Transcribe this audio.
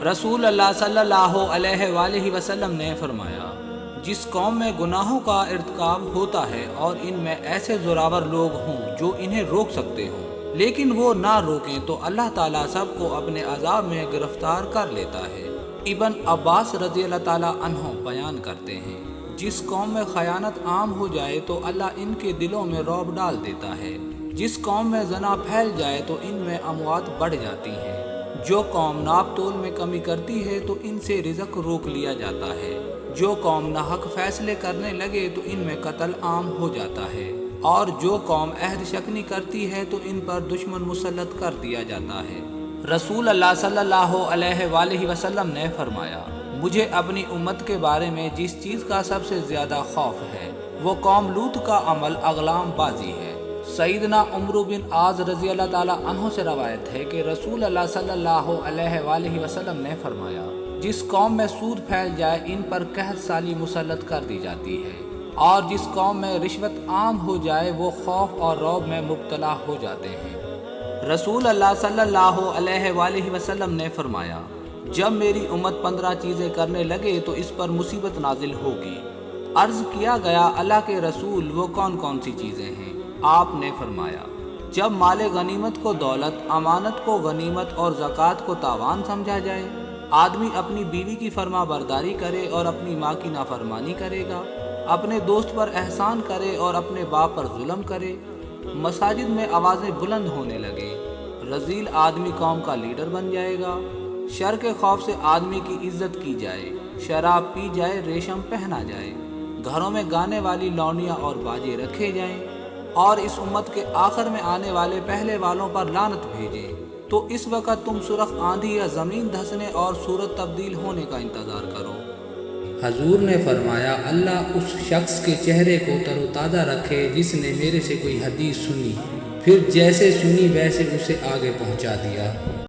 رسول اللہ صلی اللہ علیہ وآلہ وسلم نے فرمایا، جس قوم میں گناہوں کا ارتکاب ہوتا ہے اور ان میں ایسے زوراور لوگ ہوں جو انہیں روک سکتے ہوں لیکن وہ نہ روکیں تو اللہ تعالیٰ سب کو اپنے عذاب میں گرفتار کر لیتا ہے۔ ابن عباس رضی اللہ تعالیٰ عنہ بیان کرتے ہیں، جس قوم میں خیانت عام ہو جائے تو اللہ ان کے دلوں میں رعب ڈال دیتا ہے۔ جس قوم میں زنا پھیل جائے تو ان میں اموات بڑھ جاتی ہیں۔ جو قوم ناپ تول میں کمی کرتی ہے تو ان سے رزق روک لیا جاتا ہے۔ جو قوم ناحق فیصلے کرنے لگے تو ان میں قتل عام ہو جاتا ہے، اور جو قوم عہد شکنی کرتی ہے تو ان پر دشمن مسلط کر دیا جاتا ہے۔ رسول اللہ صلی اللہ علیہ وآلہ وسلم نے فرمایا، مجھے اپنی امت کے بارے میں جس چیز کا سب سے زیادہ خوف ہے وہ قوم لوط کا عمل اغلام بازی ہے۔ سیدنا عمرو بن عاص رضی اللہ تعالیٰ عنہ سے روایت ہے کہ رسول اللہ صلی اللہ علیہ وآلہ وسلم نے فرمایا، جس قوم میں سود پھیل جائے ان پر قحط سالی مسلط کر دی جاتی ہے، اور جس قوم میں رشوت عام ہو جائے وہ خوف اور رعب میں مبتلا ہو جاتے ہیں۔ رسول اللہ صلی اللہ علیہ وآلہ وسلم نے فرمایا، جب میری امت 15 چیزیں کرنے لگے تو اس پر مصیبت نازل ہوگی۔ عرض کیا گیا، اللہ کے رسول وہ کون کون سی چیزیں ہیں؟ آپ نے فرمایا، جب مال غنیمت کو دولت، امانت کو غنیمت اور زکوٰۃ کو تاوان سمجھا جائے، آدمی اپنی بیوی کی فرما برداری کرے اور اپنی ماں کی نافرمانی کرے گا، اپنے دوست پر احسان کرے اور اپنے باپ پر ظلم کرے، مساجد میں آوازیں بلند ہونے لگے، رذیل آدمی قوم کا لیڈر بن جائے گا، شر کے خوف سے آدمی کی عزت کی جائے، شراب پی جائے، ریشم پہنا جائے، گھروں میں گانے والی لونیاں اور باجے رکھے جائیں، اور اس امت کے آخر میں آنے والے پہلے والوں پر لعنت بھیجے، تو اس وقت تم سرخ آندھی یا زمین دھسنے اور صورت تبدیل ہونے کا انتظار کرو۔ حضور نے فرمایا، اللہ اس شخص کے چہرے کو تر و تازہ رکھے جس نے میرے سے کوئی حدیث سنی، پھر جیسے سنی ویسے اسے آگے پہنچا دیا۔